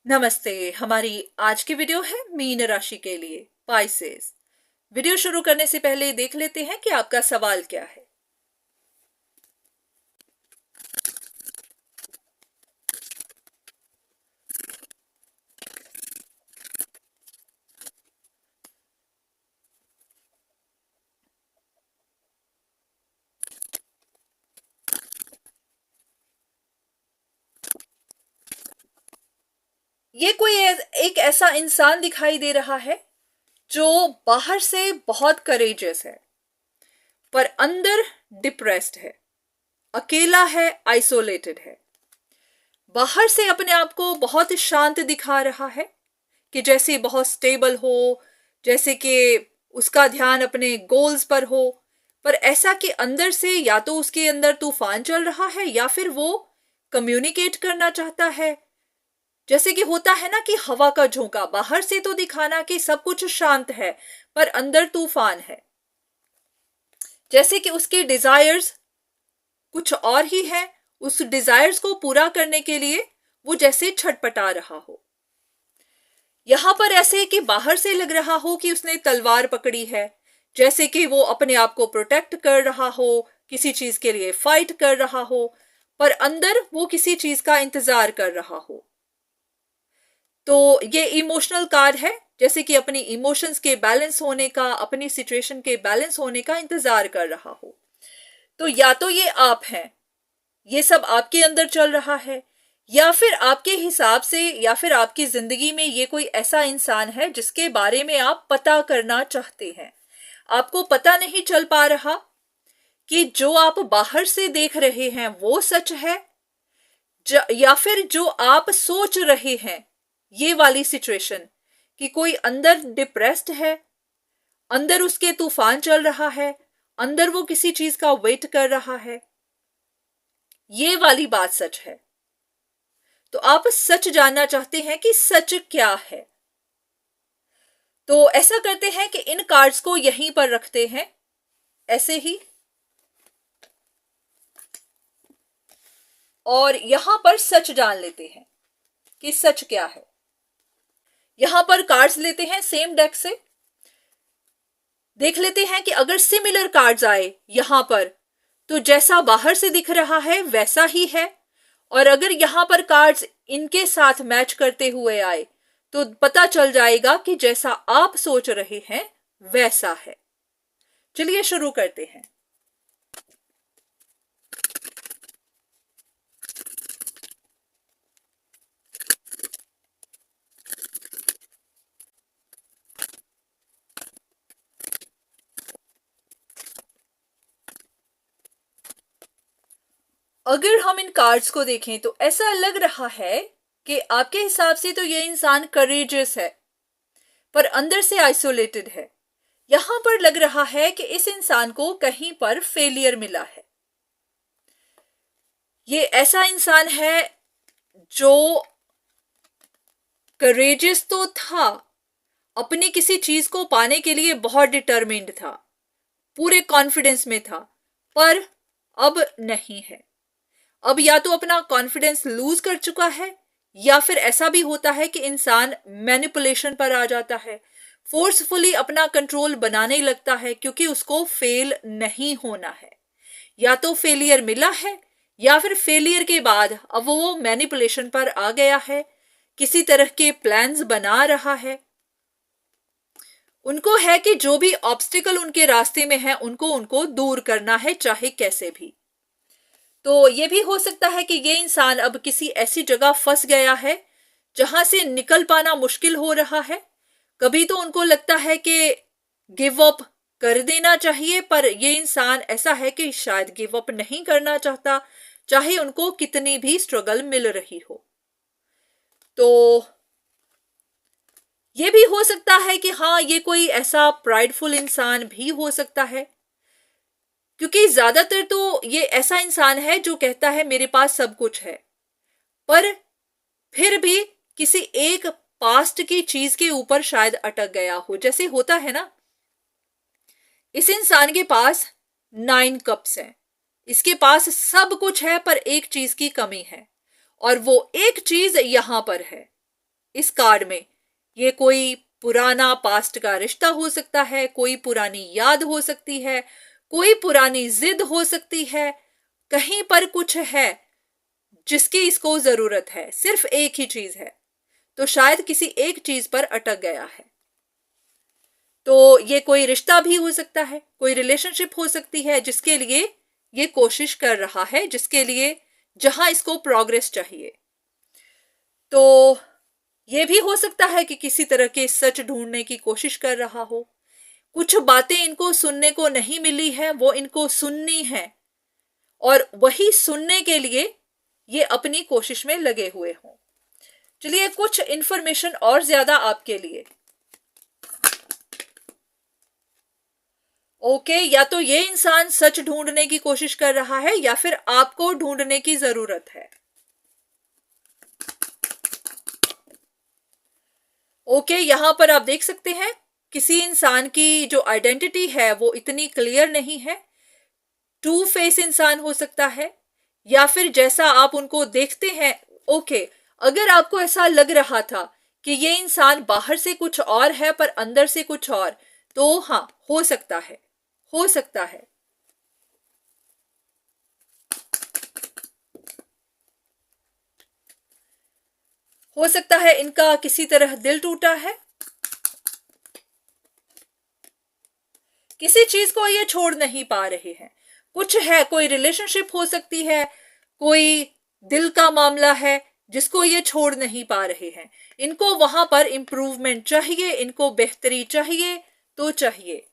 नमस्ते। हमारी आज की वीडियो है मीन राशि के लिए, पाइसेस। वीडियो शुरू करने से पहले देख लेते हैं कि आपका सवाल क्या है। ये कोई एक ऐसा इंसान दिखाई दे रहा है जो बाहर से बहुत करेजियस है पर अंदर डिप्रेस्ड है, अकेला है, आइसोलेटेड है। बाहर से अपने आप को बहुत शांत दिखा रहा है कि जैसे बहुत स्टेबल हो, जैसे कि उसका ध्यान अपने गोल्स पर हो। पर ऐसा कि अंदर से या तो उसके अंदर तूफान चल रहा है या फिर वो कम्युनिकेट करना चाहता है। जैसे कि होता है ना कि हवा का झोंका, बाहर से तो दिखाना कि सब कुछ शांत है पर अंदर तूफान है। जैसे कि उसके डिजायर्स कुछ और ही है, उस डिजायर्स को पूरा करने के लिए वो जैसे छटपटा रहा हो। यहां पर ऐसे कि बाहर से लग रहा हो कि उसने तलवार पकड़ी है, जैसे कि वो अपने आप को प्रोटेक्ट कर रहा हो, किसी चीज के लिए फाइट कर रहा हो, पर अंदर वो किसी चीज का इंतजार कर रहा हो। तो ये इमोशनल कार्ड है, जैसे कि अपनी इमोशंस के बैलेंस होने का, अपनी सिचुएशन के बैलेंस होने का इंतजार कर रहा हो। तो या तो ये आप हैं, ये सब आपके अंदर चल रहा है, या फिर आपके हिसाब से या फिर आपकी जिंदगी में ये कोई ऐसा इंसान है जिसके बारे में आप पता करना चाहते हैं। आपको पता नहीं चल पा रहा कि जो आप बाहर से देख रहे हैं वो सच है या फिर जो आप सोच रहे हैं ये वाली सिचुएशन, कि कोई अंदर डिप्रेस्ड है, अंदर उसके तूफान चल रहा है, अंदर वो किसी चीज का वेट कर रहा है, ये वाली बात सच है। तो आप सच जानना चाहते हैं कि सच क्या है। तो ऐसा करते हैं कि इन कार्ड्स को यहीं पर रखते हैं ऐसे ही, और यहां पर सच जान लेते हैं कि सच क्या है। यहां पर कार्ड्स लेते हैं सेम डेक से, देख लेते हैं कि अगर सिमिलर कार्ड्स आए यहां पर तो जैसा बाहर से दिख रहा है वैसा ही है, और अगर यहां पर कार्ड्स इनके साथ मैच करते हुए आए तो पता चल जाएगा कि जैसा आप सोच रहे हैं वैसा है। चलिए शुरू करते हैं। अगर हम इन कार्ड्स को देखें तो ऐसा लग रहा है कि आपके हिसाब से तो ये इंसान करेजियस है पर अंदर से आइसोलेटेड है। यहां पर लग रहा है कि इस इंसान को कहीं पर फेलियर मिला है। ये ऐसा इंसान है जो करेजियस तो था, अपनी किसी चीज को पाने के लिए बहुत डिटरमिन्ड था, पूरे कॉन्फिडेंस में था, पर अब नहीं है। अब या तो अपना कॉन्फिडेंस लूज कर चुका है, या फिर ऐसा भी होता है कि इंसान मैनिपुलेशन पर आ जाता है, फोर्सफुली अपना कंट्रोल बनाने लगता है क्योंकि उसको फेल नहीं होना है। या तो फेलियर मिला है या फिर फेलियर के बाद अब वो मैनिपुलेशन पर आ गया है, किसी तरह के प्लान्स बना रहा है। उनको है कि जो भी ऑब्स्टिकल उनके रास्ते में है उनको उनको दूर करना है, चाहे कैसे भी। तो ये भी हो सकता है कि ये इंसान अब किसी ऐसी जगह फंस गया है जहां से निकल पाना मुश्किल हो रहा है। कभी तो उनको लगता है कि गिव अप कर देना चाहिए, पर ये इंसान ऐसा है कि शायद गिव अप नहीं करना चाहता, चाहे उनको कितनी भी स्ट्रगल मिल रही हो। तो ये भी हो सकता है कि हाँ, ये कोई ऐसा प्राइडफुल इंसान भी हो सकता है, क्योंकि ज्यादातर तो ये ऐसा इंसान है जो कहता है मेरे पास सब कुछ है, पर फिर भी किसी एक पास्ट की चीज के ऊपर शायद अटक गया हो। जैसे होता है ना, इस इंसान के पास 9 कप्स हैं, इसके पास सब कुछ है पर एक चीज की कमी है, और वो एक चीज यहां पर है। इस कार्ड में। ये कोई पुराना पास्ट का रिश्ता हो सकता है, कोई पुरानी याद हो सकती है, कोई पुरानी जिद हो सकती है, कहीं पर कुछ है जिसकी इसको जरूरत है, सिर्फ एक ही चीज है, तो शायद किसी एक चीज पर अटक गया है। तो ये कोई रिश्ता भी हो सकता है, कोई रिलेशनशिप हो सकती है जिसके लिए ये कोशिश कर रहा है, जिसके लिए जहां इसको प्रोग्रेस चाहिए। तो ये भी हो सकता है कि किसी तरह के सच ढूंढने की कोशिश कर रहा हो, कुछ बातें इनको सुनने को नहीं मिली है, वो इनको सुननी है, और वही सुनने के लिए ये अपनी कोशिश में लगे हुए हों। चलिए कुछ इंफॉर्मेशन और ज्यादा आपके लिए। ओके, या तो ये इंसान सच ढूंढने की कोशिश कर रहा है या फिर आपको ढूंढने की जरूरत है। ओके, यहां पर आप देख सकते हैं किसी इंसान की जो आइडेंटिटी है वो इतनी क्लियर नहीं है। टू फेस इंसान हो सकता है, या फिर जैसा आप उनको देखते हैं। ओके, अगर आपको ऐसा लग रहा था कि ये इंसान बाहर से कुछ और है पर अंदर से कुछ और, तो हाँ, हो सकता है, हो सकता है। हो सकता है इनका किसी तरह दिल टूटा है, किसी चीज को ये छोड़ नहीं पा रहे हैं। कुछ है, कोई रिलेशनशिप हो सकती है, कोई दिल का मामला है जिसको ये छोड़ नहीं पा रहे हैं। इनको वहां पर इंप्रूवमेंट चाहिए, इनको बेहतरी चाहिए तो चाहिए।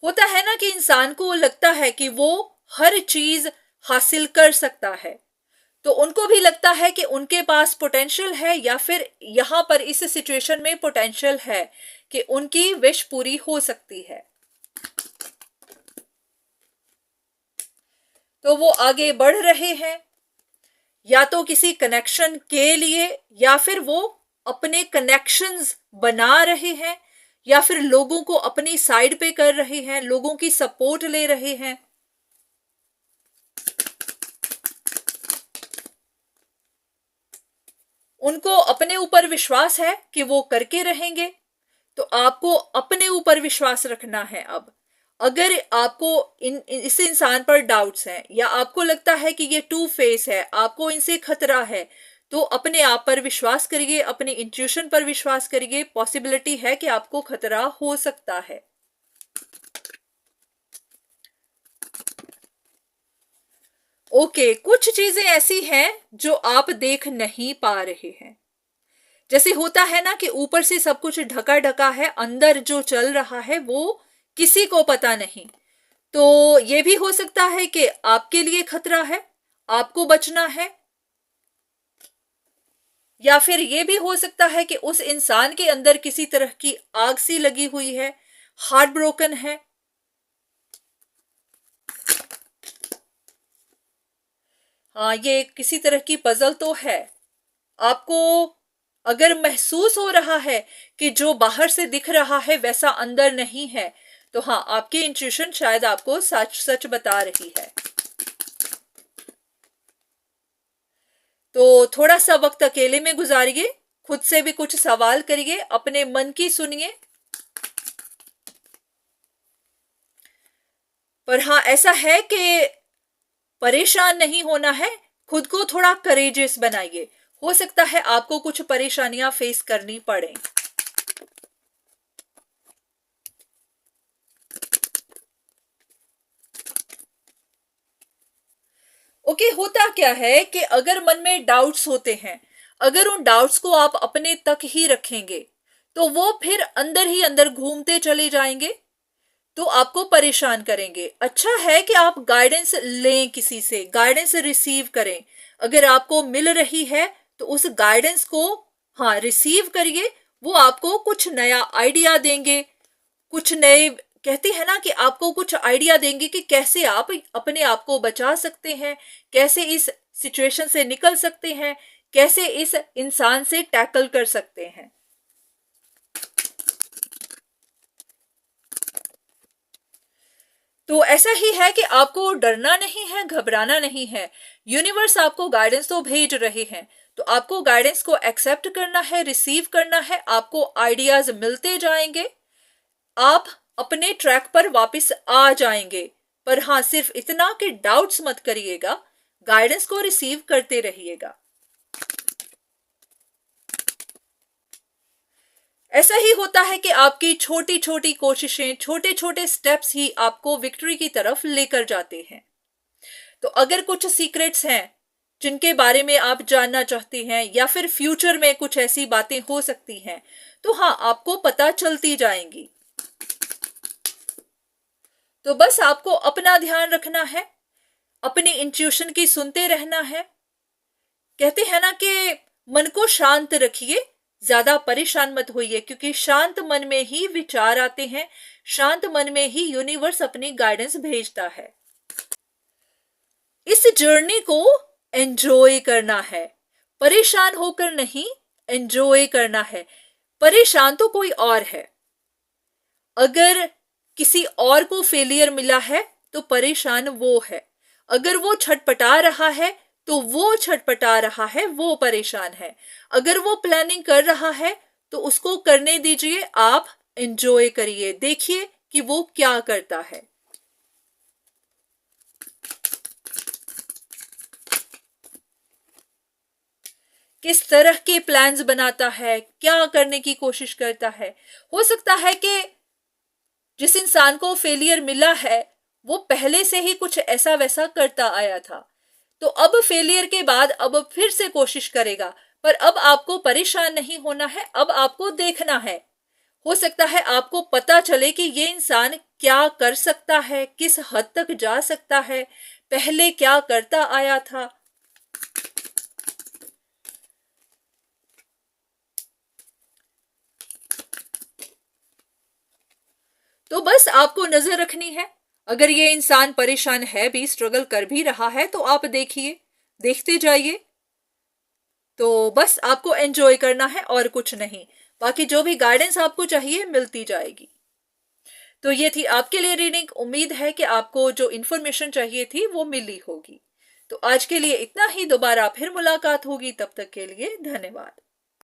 होता है ना कि इंसान को लगता है कि वो हर चीज हासिल कर सकता है, तो उनको भी लगता है कि उनके पास पोटेंशियल है, या फिर यहां पर इस सिचुएशन में पोटेंशियल है कि उनकी विश पूरी हो सकती है। तो वो आगे बढ़ रहे हैं, या तो किसी कनेक्शन के लिए, या फिर वो अपने कनेक्शंस बना रहे हैं, या फिर लोगों को अपनी साइड पे कर रहे हैं, लोगों की सपोर्ट ले रहे हैं। उनको अपने ऊपर विश्वास है कि वो करके रहेंगे, तो आपको अपने ऊपर विश्वास रखना है। अब अगर आपको इस इंसान पर डाउट्स हैं, या आपको लगता है कि ये टू फेस है, आपको इनसे खतरा है, तो अपने आप पर विश्वास करिए, अपने इंट्यूशन पर विश्वास करिए। पॉसिबिलिटी है कि आपको खतरा हो सकता है। ओके, कुछ चीजें ऐसी हैं जो आप देख नहीं पा रहे हैं। जैसे होता है ना कि ऊपर से सब कुछ ढका ढका है, अंदर जो चल रहा है वो किसी को पता नहीं। तो ये भी हो सकता है कि आपके लिए खतरा है, आपको बचना है, या फिर ये भी हो सकता है कि उस इंसान के अंदर किसी तरह की आग सी लगी हुई है, हार्ट ब्रोकन है। हाँ, ये किसी तरह की पजल तो है। आपको अगर महसूस हो रहा है कि जो बाहर से दिख रहा है वैसा अंदर नहीं है, तो हाँ, आपकी इंट्यूशन शायद आपको सच सच बता रही है। तो थोड़ा सा वक्त अकेले में गुजारिए, खुद से भी कुछ सवाल करिए, अपने मन की सुनिए। पर हाँ, ऐसा है कि परेशान नहीं होना है, खुद को थोड़ा करेजियस बनाइए। हो सकता है आपको कुछ परेशानियां फेस करनी पड़े। ओके, होता क्या है कि अगर मन में डाउट्स होते हैं, अगर उन डाउट्स को आप अपने तक ही रखेंगे, तो वो फिर अंदर ही अंदर घूमते चले जाएंगे, तो आपको परेशान करेंगे। अच्छा है कि आप गाइडेंस लें, किसी से गाइडेंस रिसीव करें। अगर आपको मिल रही है तो उस गाइडेंस को हाँ रिसीव करिए, वो आपको कुछ नया आइडिया देंगे, कुछ नए, कहते हैं ना कि आपको कुछ आइडिया देंगे कि कैसे आप अपने आप को बचा सकते हैं, कैसे इस सिचुएशन से निकल सकते हैं, कैसे इस इंसान से टैकल कर सकते हैं। तो ऐसा ही है कि आपको डरना नहीं है, घबराना नहीं है। यूनिवर्स आपको गाइडेंस तो भेज रहे हैं, तो आपको गाइडेंस को एक्सेप्ट करना है, रिसीव करना है। आपको आइडियाज मिलते जाएंगे, आप अपने ट्रैक पर वापस आ जाएंगे। पर हाँ, सिर्फ इतना कि डाउट्स मत करिएगा, गाइडेंस को रिसीव करते रहिएगा। ऐसा ही होता है कि आपकी छोटी छोटी कोशिशें, छोटे छोटे स्टेप्स ही आपको विक्ट्री की तरफ लेकर जाते हैं। तो अगर कुछ सीक्रेट्स हैं जिनके बारे में आप जानना चाहते हैं, या फिर फ्यूचर में कुछ ऐसी बातें हो सकती हैं, तो हाँ, आपको पता चलती जाएंगी। तो बस आपको अपना ध्यान रखना है, अपनी इंट्यूशन की सुनते रहना है। कहते हैं ना कि मन को शांत रखिए, ज्यादा परेशान मत होइए, क्योंकि शांत मन में ही विचार आते हैं, शांत मन में ही यूनिवर्स अपनी गाइडेंस भेजता है। इस जर्नी को एंजॉय करना है, परेशान होकर नहीं, एंजॉय करना है। परेशान तो कोई और है। अगर किसी और को फेलियर मिला है तो परेशान वो है। अगर वो छटपटा रहा है तो वो छटपटा रहा है, वो परेशान है। अगर वो प्लानिंग कर रहा है तो उसको करने दीजिए, आप एंजॉय करिए, देखिए कि वो क्या करता है। किस तरह के प्लान्स बनाता है, क्या करने की कोशिश करता है। हो सकता है कि जिस इंसान को फेलियर मिला है वो पहले से ही कुछ ऐसा वैसा करता आया था, तो अब फेलियर के बाद अब फिर से कोशिश करेगा। पर अब आपको परेशान नहीं होना है, अब आपको देखना है। हो सकता है आपको पता चले कि ये इंसान क्या कर सकता है, किस हद तक जा सकता है, पहले क्या करता आया था। तो बस आपको नजर रखनी है। अगर ये इंसान परेशान है भी, स्ट्रगल कर भी रहा है, तो आप देखिए, देखते जाइए। तो बस आपको एंजॉय करना है और कुछ नहीं। बाकी जो भी गाइडेंस आपको चाहिए मिलती जाएगी। तो ये थी आपके लिए रीडिंग। उम्मीद है कि आपको जो इन्फॉर्मेशन चाहिए थी वो मिली होगी। तो आज के लिए इतना ही, दोबारा फिर मुलाकात होगी, तब तक के लिए धन्यवाद।